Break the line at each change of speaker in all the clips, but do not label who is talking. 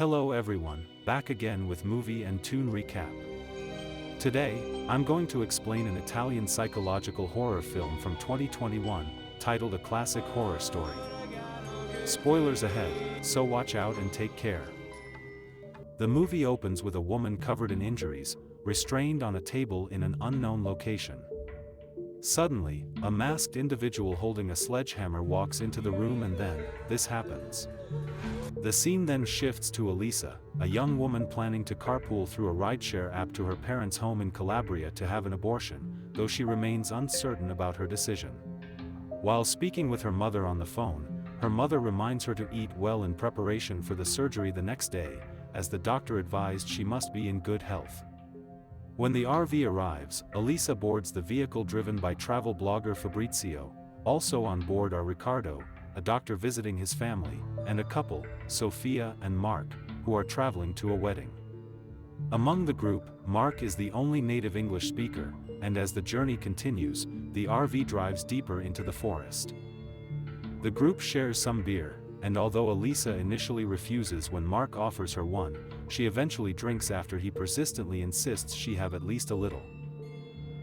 Hello everyone, back again with movie and tune recap. Today, I'm going to explain an Italian psychological horror film from 2021, titled A Classic Horror Story. Spoilers ahead, so watch out and take care. The movie opens with a woman covered in injuries, restrained on a table in an unknown location. Suddenly, a masked individual holding a sledgehammer walks into the room and then, this happens. The scene then shifts to Elisa, a young woman planning to carpool through a rideshare app to her parents' home in Calabria to have an abortion, though she remains uncertain about her decision. While speaking with her mother on the phone, her mother reminds her to eat well in preparation for the surgery the next day, as the doctor advised she must be in good health. When the RV arrives, Elisa boards the vehicle driven by travel blogger Fabrizio. Also on board are Riccardo, a doctor visiting his family, and a couple, Sofia and Mark, who are traveling to a wedding. Among the group, Mark is the only native English speaker, and as the journey continues, the RV drives deeper into the forest. The group shares some beer, and although Elisa initially refuses when Mark offers her one, she eventually drinks after he persistently insists she have at least a little.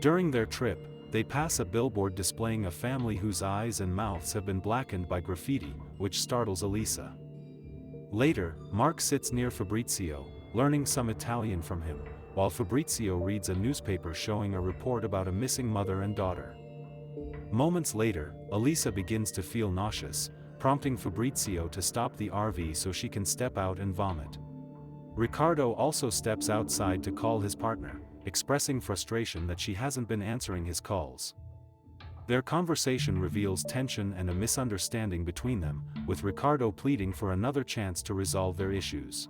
During their trip, they pass a billboard displaying a family whose eyes and mouths have been blackened by graffiti, which startles Elisa. Later, Mark sits near Fabrizio, learning some Italian from him, while Fabrizio reads a newspaper showing a report about a missing mother and daughter. Moments later, Elisa begins to feel nauseous, prompting Fabrizio to stop the RV so she can step out and vomit. Riccardo also steps outside to call his partner, expressing frustration that she hasn't been answering his calls. Their conversation reveals tension and a misunderstanding between them, with Riccardo pleading for another chance to resolve their issues.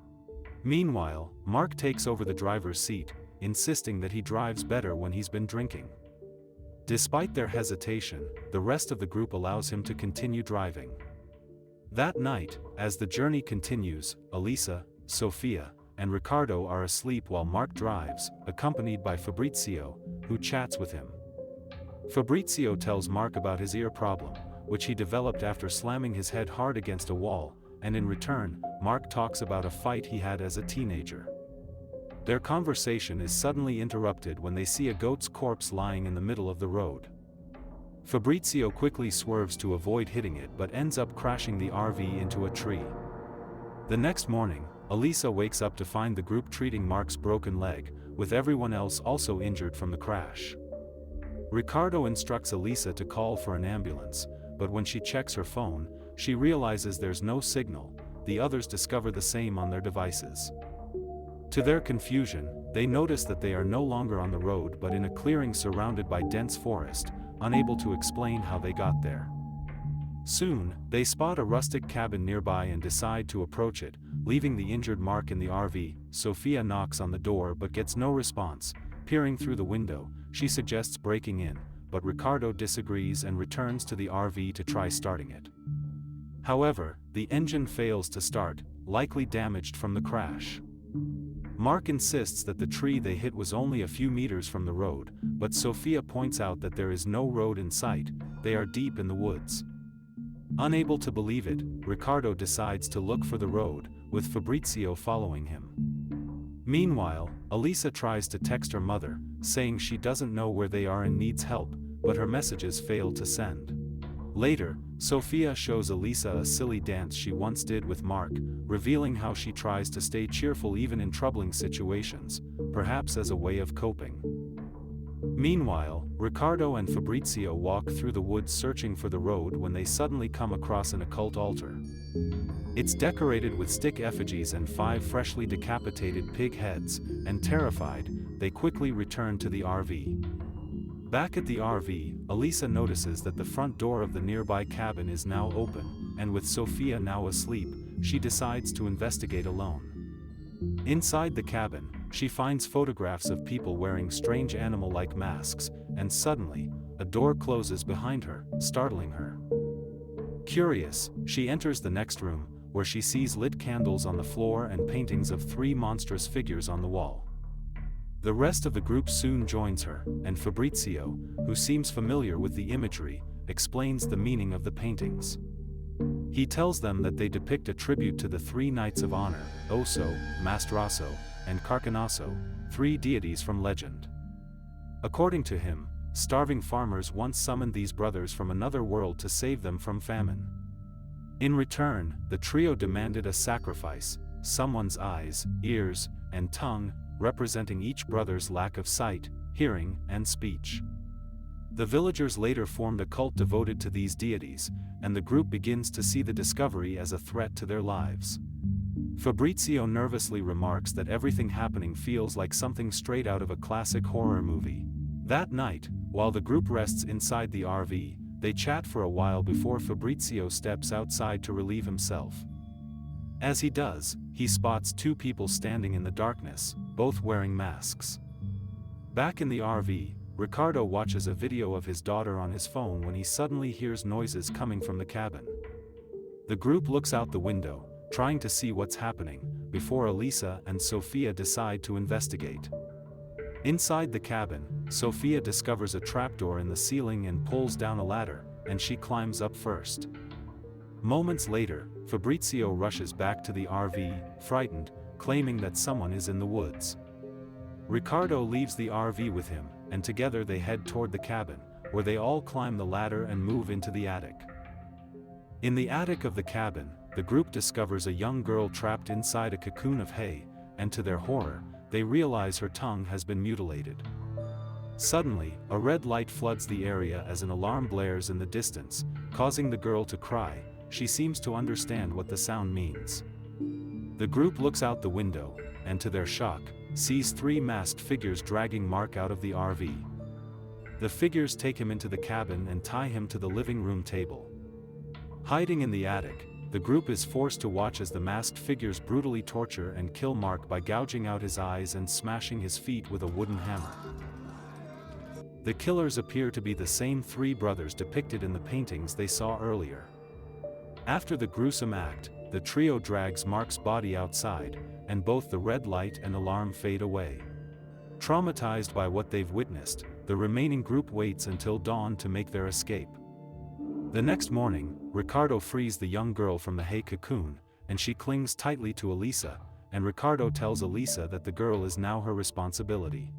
Meanwhile, Mark takes over the driver's seat, insisting that he drives better when he's been drinking. Despite their hesitation, the rest of the group allows him to continue driving. That night, as the journey continues, Elisa, Sofia, and Riccardo are asleep while Mark drives, accompanied by Fabrizio, who chats with him. Fabrizio tells Mark about his ear problem, which he developed after slamming his head hard against a wall, and in return, Mark talks about a fight he had as a teenager. Their conversation is suddenly interrupted when they see a goat's corpse lying in the middle of the road. Fabrizio quickly swerves to avoid hitting it but ends up crashing the RV into a tree. The next morning, Elisa wakes up to find the group treating Mark's broken leg, with everyone else also injured from the crash. Riccardo instructs Elisa to call for an ambulance, but when she checks her phone, she realizes there's no signal. The others discover the same on their devices. To their confusion, they notice that they are no longer on the road but in a clearing surrounded by dense forest, unable to explain how they got there. Soon, they spot a rustic cabin nearby and decide to approach it, leaving the injured Mark in the RV. Sofia knocks on the door but gets no response. Peering through the window, she suggests breaking in, but Riccardo disagrees and returns to the RV to try starting it. However, the engine fails to start, likely damaged from the crash. Mark insists that the tree they hit was only a few meters from the road, but Sofia points out that there is no road in sight. They are deep in the woods. Unable to believe it, Riccardo decides to look for the road, with Fabrizio following him. Meanwhile, Elisa tries to text her mother, saying she doesn't know where they are and needs help, but her messages fail to send. Later, Sofia shows Elisa a silly dance she once did with Mark, revealing how she tries to stay cheerful even in troubling situations, perhaps as a way of coping. Meanwhile, Riccardo and Fabrizio walk through the woods searching for the road when they suddenly come across an occult altar. It's decorated with stick effigies and 5 freshly decapitated pig heads, and terrified, they quickly return to the RV. Back at the RV, Elisa notices that the front door of the nearby cabin is now open, and with Sofia now asleep, she decides to investigate alone. Inside the cabin, she finds photographs of people wearing strange animal-like masks, and suddenly, a door closes behind her, startling her. Curious, she enters the next room, where she sees lit candles on the floor and paintings of 3 monstrous figures on the wall. The rest of the group soon joins her, and Fabrizio, who seems familiar with the imagery, explains the meaning of the paintings. He tells them that they depict a tribute to the three knights of honor, Oso, Mastraso, and Carcanaso, three deities from legend. According to him, starving farmers once summoned these brothers from another world to save them from famine. In return, the trio demanded a sacrifice, someone's eyes, ears, and tongue, representing each brother's lack of sight, hearing, and speech. The villagers later formed a cult devoted to these deities, and the group begins to see the discovery as a threat to their lives. Fabrizio nervously remarks that everything happening feels like something straight out of a classic horror movie. That night, while the group rests inside the RV, they chat for a while before Fabrizio steps outside to relieve himself. As he does, he spots two people standing in the darkness, both wearing masks. Back in the RV, Ricardo watches a video of his daughter on his phone when he suddenly hears noises coming from the cabin. The group looks out the window, trying to see what's happening, before Elisa and Sofia decide to investigate. Inside the cabin, Sofia discovers a trapdoor in the ceiling and pulls down a ladder, and she climbs up first. Moments later, Fabrizio rushes back to the RV, frightened, claiming that someone is in the woods. Ricardo leaves the RV with him, and together they head toward the cabin, where they all climb the ladder and move into the attic. In the attic of the cabin, the group discovers a young girl trapped inside a cocoon of hay, and to their horror, they realize her tongue has been mutilated. Suddenly, a red light floods the area as an alarm blares in the distance, causing the girl to cry. She seems to understand what the sound means. The group looks out the window, and to their shock, sees three masked figures dragging Mark out of the RV. The figures take him into the cabin and tie him to the living room table. Hiding in the attic, the group is forced to watch as the masked figures brutally torture and kill Mark by gouging out his eyes and smashing his feet with a wooden hammer. The killers appear to be the same three brothers depicted in the paintings they saw earlier. After the gruesome act, the trio drags Mark's body outside, and both the red light and alarm fade away. Traumatized by what they've witnessed, the remaining group waits until dawn to make their escape. The next morning, Ricardo frees the young girl from the hay cocoon, and she clings tightly to Elisa, and Ricardo tells Elisa that the girl is now her responsibility.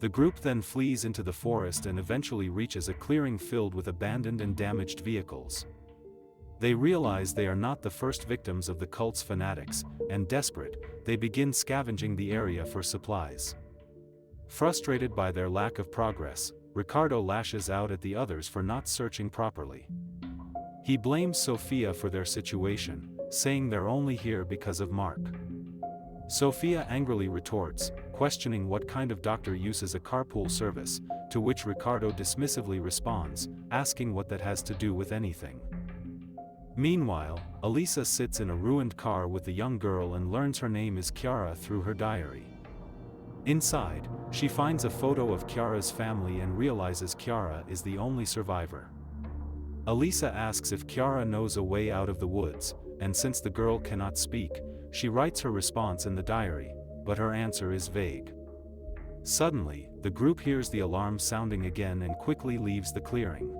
The group then flees into the forest and eventually reaches a clearing filled with abandoned and damaged vehicles. They realize they are not the first victims of the cult's fanatics, and desperate, they begin scavenging the area for supplies. Frustrated by their lack of progress, Ricardo lashes out at the others for not searching properly. He blames Sofia for their situation, saying they're only here because of Mark. Sofia angrily retorts, questioning what kind of doctor uses a carpool service, to which Ricardo dismissively responds, asking what that has to do with anything. Meanwhile, Elisa sits in a ruined car with the young girl and learns her name is Chiara through her diary. Inside, she finds a photo of Chiara's family and realizes Chiara is the only survivor. Elisa asks if Chiara knows a way out of the woods, and since the girl cannot speak, she writes her response in the diary, but her answer is vague. Suddenly, the group hears the alarm sounding again and quickly leaves the clearing.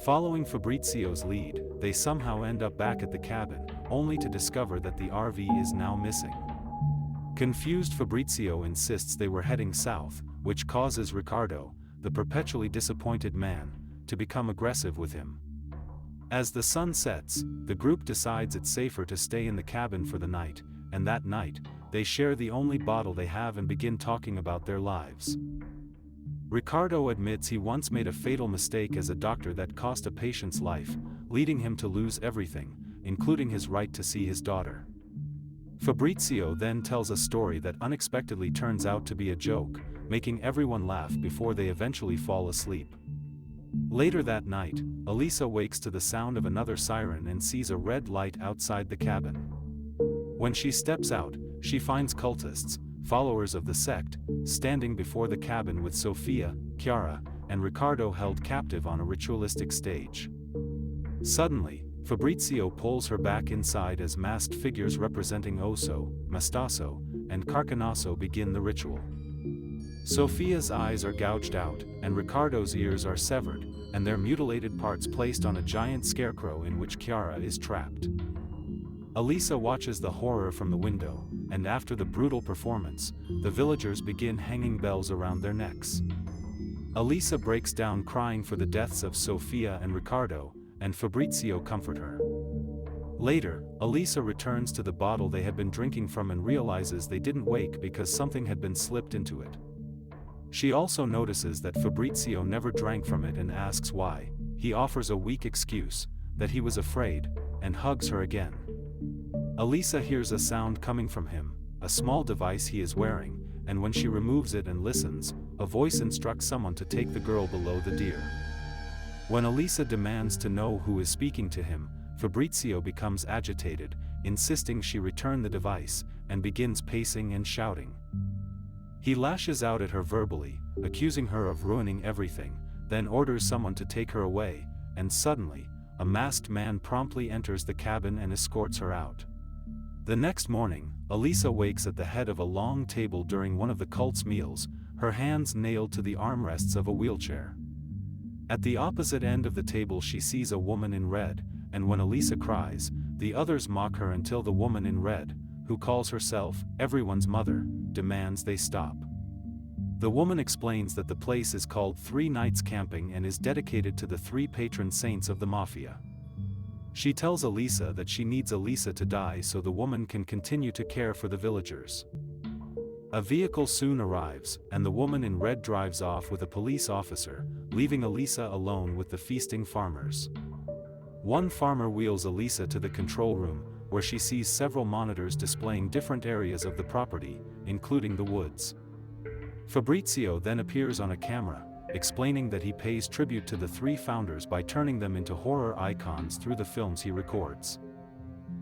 Following Fabrizio's lead, they somehow end up back at the cabin, only to discover that the RV is now missing. Confused, Fabrizio insists they were heading south, which causes Ricardo, the perpetually disappointed man, to become aggressive with him. As the sun sets, the group decides it's safer to stay in the cabin for the night, and that night, they share the only bottle they have and begin talking about their lives. Ricardo admits he once made a fatal mistake as a doctor that cost a patient's life, leading him to lose everything, including his right to see his daughter. Fabrizio then tells a story that unexpectedly turns out to be a joke, making everyone laugh before they eventually fall asleep. Later that night, Elisa wakes to the sound of another siren and sees a red light outside the cabin. When she steps out, she finds cultists, followers of the sect, standing before the cabin with Sofia, Chiara, and Ricardo held captive on a ritualistic stage. Suddenly, Fabrizio pulls her back inside as masked figures representing Oso, Mastaso, and Carcanaso begin the ritual. Sophia's eyes are gouged out, and Ricardo's ears are severed, and their mutilated parts placed on a giant scarecrow in which Chiara is trapped. Elisa watches the horror from the window, and after the brutal performance, the villagers begin hanging bells around their necks. Elisa breaks down crying for the deaths of Sophia and Ricardo, and Fabrizio comfort her. Later, Elisa returns to the bottle they had been drinking from and realizes they didn't wake because something had been slipped into it. She also notices that Fabrizio never drank from it and asks why. He offers a weak excuse, that he was afraid, and hugs her again. Elisa hears a sound coming from him, a small device he is wearing, and when she removes it and listens, a voice instructs someone to take the girl below the deer. When Elisa demands to know who is speaking to him, Fabrizio becomes agitated, insisting she return the device, and begins pacing and shouting. He lashes out at her verbally, accusing her of ruining everything, then orders someone to take her away, and suddenly, a masked man promptly enters the cabin and escorts her out. The next morning, Elisa wakes at the head of a long table during one of the cult's meals, her hands nailed to the armrests of a wheelchair. At the opposite end of the table she sees a woman in red, and when Elisa cries, the others mock her until the woman in red, who calls herself everyone's mother, demands they stop. The woman explains that the place is called 3 Nights Camping and is dedicated to the 3 patron saints of the mafia. She tells Elisa that she needs Elisa to die so the woman can continue to care for the villagers. A vehicle soon arrives, and the woman in red drives off with a police officer, leaving Elisa alone with the feasting farmers. One farmer wheels Elisa to the control room, where she sees several monitors displaying different areas of the property, including the woods. Fabrizio then appears on a camera, explaining that he pays tribute to the 3 founders by turning them into horror icons through the films he records.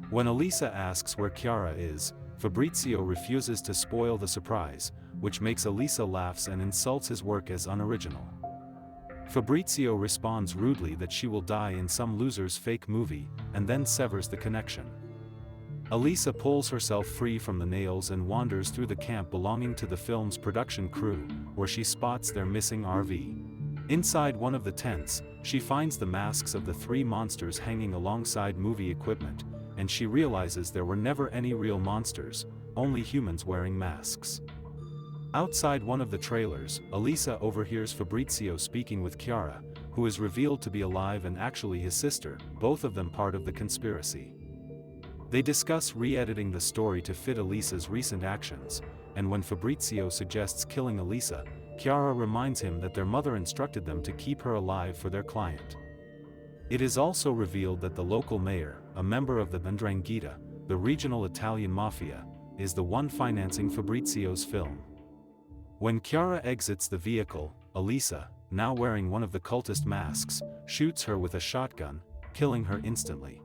When Elisa asks where Chiara is, Fabrizio refuses to spoil the surprise, which makes Elisa laugh and insults his work as unoriginal. Fabrizio responds rudely that she will die in some loser's fake movie, and then severs the connection. Elisa pulls herself free from the nails and wanders through the camp belonging to the film's production crew, where she spots their missing RV. Inside one of the tents, she finds the masks of the 3 monsters hanging alongside movie equipment, and she realizes there were never any real monsters, only humans wearing masks. Outside one of the trailers, Elisa overhears Fabrizio speaking with Chiara, who is revealed to be alive and actually his sister, both of them part of the conspiracy. They discuss re-editing the story to fit Elisa's recent actions, and when Fabrizio suggests killing Elisa, Chiara reminds him that their mother instructed them to keep her alive for their client. It is also revealed that the local mayor, a member of the 'Ndrangheta, the regional Italian mafia, is the one financing Fabrizio's film. When Chiara exits the vehicle, Elisa, now wearing one of the cultist masks, shoots her with a shotgun, killing her instantly.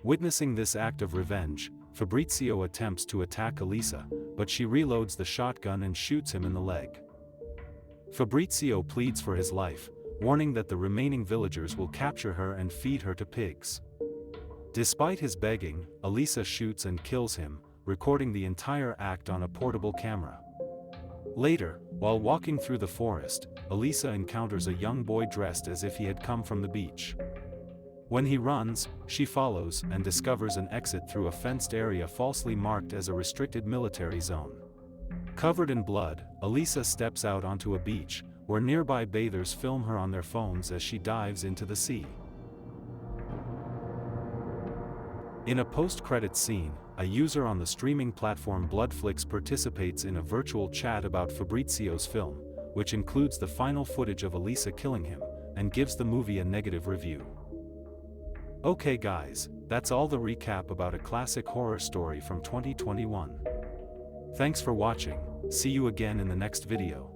Witnessing this act of revenge, Fabrizio attempts to attack Elisa, but she reloads the shotgun and shoots him in the leg. Fabrizio pleads for his life, warning that the remaining villagers will capture her and feed her to pigs. Despite his begging, Elisa shoots and kills him, recording the entire act on a portable camera. Later, while walking through the forest, Elisa encounters a young boy dressed as if he had come from the beach. When he runs, she follows and discovers an exit through a fenced area falsely marked as a restricted military zone. Covered in blood, Elisa steps out onto a beach, where nearby bathers film her on their phones as she dives into the sea. In a post-credits scene, a user on the streaming platform Bloodflix participates in a virtual chat about Fabrizio's film, which includes the final footage of Elisa killing him, and gives the movie a negative review. Okay guys, that's all the recap about a classic horror story from 2021. Thanks for watching, see you again in the next video.